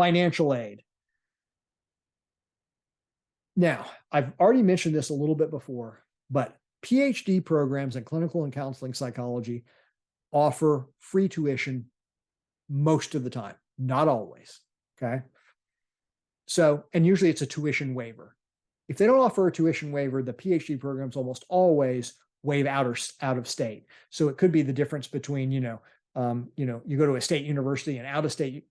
financial aid. Now, I've already mentioned this a little bit before, but PhD programs in clinical and counseling psychology offer free tuition most of the time, not always. Okay. So, and usually it's a tuition waiver. If they don't offer a tuition waiver, the PhD programs almost always waive out of state. So it could be the difference between, you go to a state university and out of state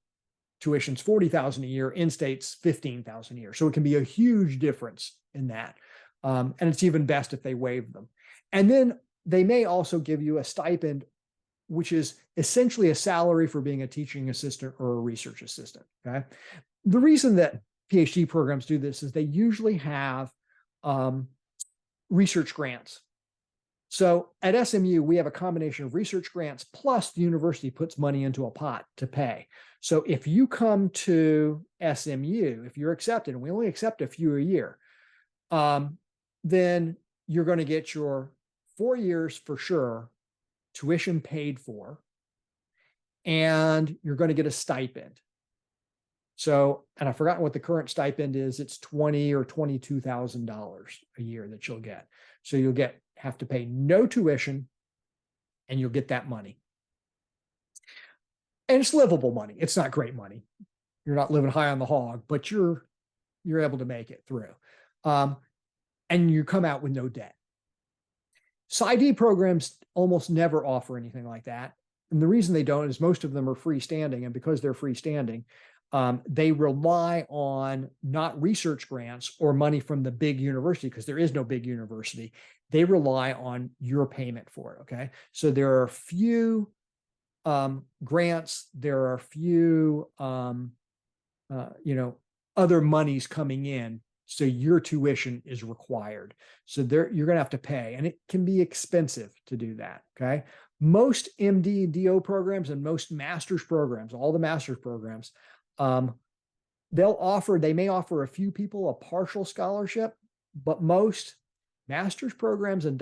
tuition's $40,000 a year, in-state's $15,000 a year. So it can be a huge difference in that. And it's even best if they waive them. And then they may also give you a stipend, which is essentially a salary for being a teaching assistant or a research assistant. Okay. The reason that PhD programs do this is they usually have research grants. So at SMU, we have a combination of research grants plus the university puts money into a pot to pay. So if you come to SMU, if you're accepted, and we only accept a few a year, then you're going to get your 4 years for sure, tuition paid for, and you're going to get a stipend. So, and I've forgotten what the current stipend is. It's $20,000 or $22,000 a year that you'll get. So you'll have to pay no tuition and you'll get that money. And it's livable money. It's not great money. You're not living high on the hog, but you're able to make it through. And you come out with no debt. PsyD programs almost never offer anything like that. And the reason they don't is most of them are freestanding. And because they're freestanding, they rely on not research grants or money from the big university, because there is no big university. They rely on your payment for it. Okay. So there are a few grants, there are a few, other monies coming in. So your tuition is required. So you're going to have to pay, and it can be expensive to do that. Okay. Most MD, DO programs and most master's programs, all the master's programs, they may offer a few people a partial scholarship, but most master's programs and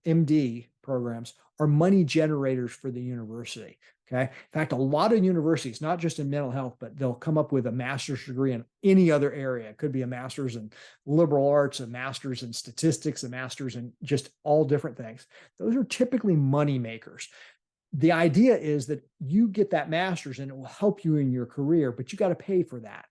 MD programs are money generators for the university. Okay. In fact, a lot of universities, not just in mental health, but they'll come up with a master's degree in any other area. It could be a master's in liberal arts, a master's in statistics, a master's in just all different things. Those are typically money makers. The idea is that you get that master's and it will help you in your career, but you got to pay for that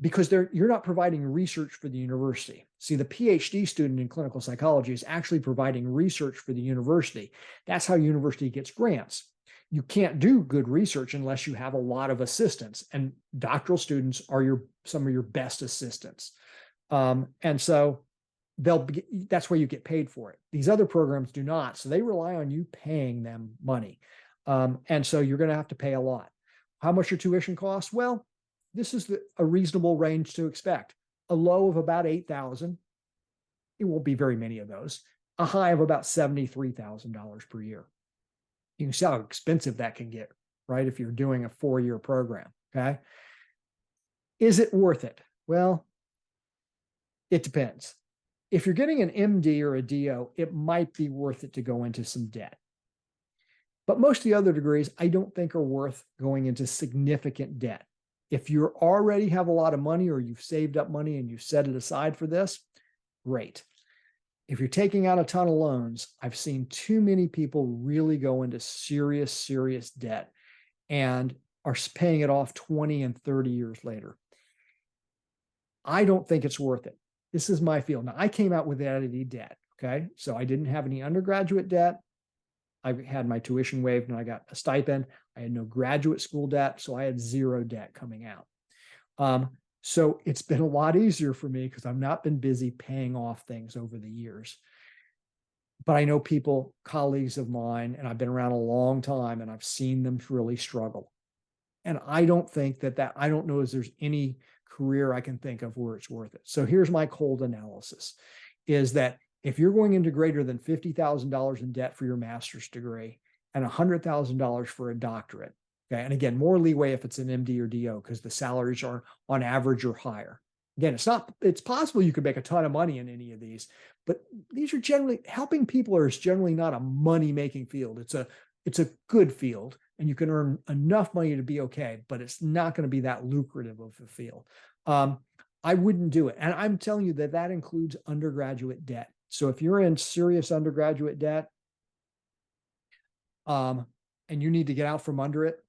because you're not providing research for the university. See, the PhD student in clinical psychology is actually providing research for the university. That's how university gets grants. You can't do good research unless you have a lot of assistants, and doctoral students are some of your best assistants. And so that's where you get paid for it. These other programs do not. So they rely on you paying them money. And so you're going to have to pay a lot. How much your tuition costs? Well, this is a reasonable range to expect. A low of about $8,000. It won't be very many of those. A high of about $73,000 per year. You can see how expensive that can get, right? If you're doing a 4-year program, okay? Is it worth it? Well, it depends. If you're getting an MD or a DO, it might be worth it to go into some debt. But most of the other degrees, I don't think are worth going into significant debt. If you already have a lot of money or you've saved up money and you've set it aside for this, great. If you're taking out a ton of loans, I've seen too many people really go into serious, serious debt and are paying it off 20 and 30 years later. I don't think it's worth it. This is my field. Now, I came out without any debt, okay? So I didn't have any undergraduate debt. I had my tuition waived and I got a stipend. I had no graduate school debt, so I had zero debt coming out. So it's been a lot easier for me because I've not been busy paying off things over the years. But I know people, colleagues of mine, and I've been around a long time and I've seen them really struggle. And I don't think I don't know if there's any career I can think of where it's worth it. So here's my cold analysis is that if you're going into greater than $50,000 in debt for your master's degree and $100,000 for a doctorate, okay, and again, more leeway if it's an MD or DO because the salaries are on average or higher. Again, it's possible you could make a ton of money in any of these, but these are generally helping people is generally not a money-making field. It's a good field. and you can earn enough money to be okay, but it's not going to be that lucrative of a field. I wouldn't do it. And I'm telling you that includes undergraduate debt. So if you're in serious undergraduate debt, and you need to get out from under it,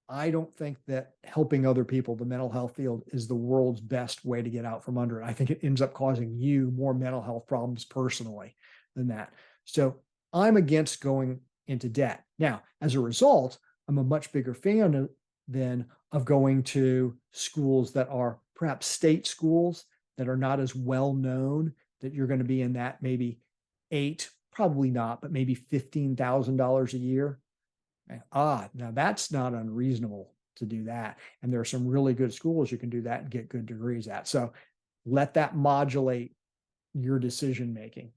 I don't think that helping other people, the mental health field, is the world's best way to get out from under it. I think it ends up causing you more mental health problems personally than that. So I'm against going into debt. Now, as a result, I'm a much bigger fan of going to schools that are perhaps state schools that are not as well known, that you're going to be in that maybe probably not, but maybe $15,000 a year. Now that's not unreasonable to do that. And there are some really good schools you can do that and get good degrees at. So let that modulate your decision making.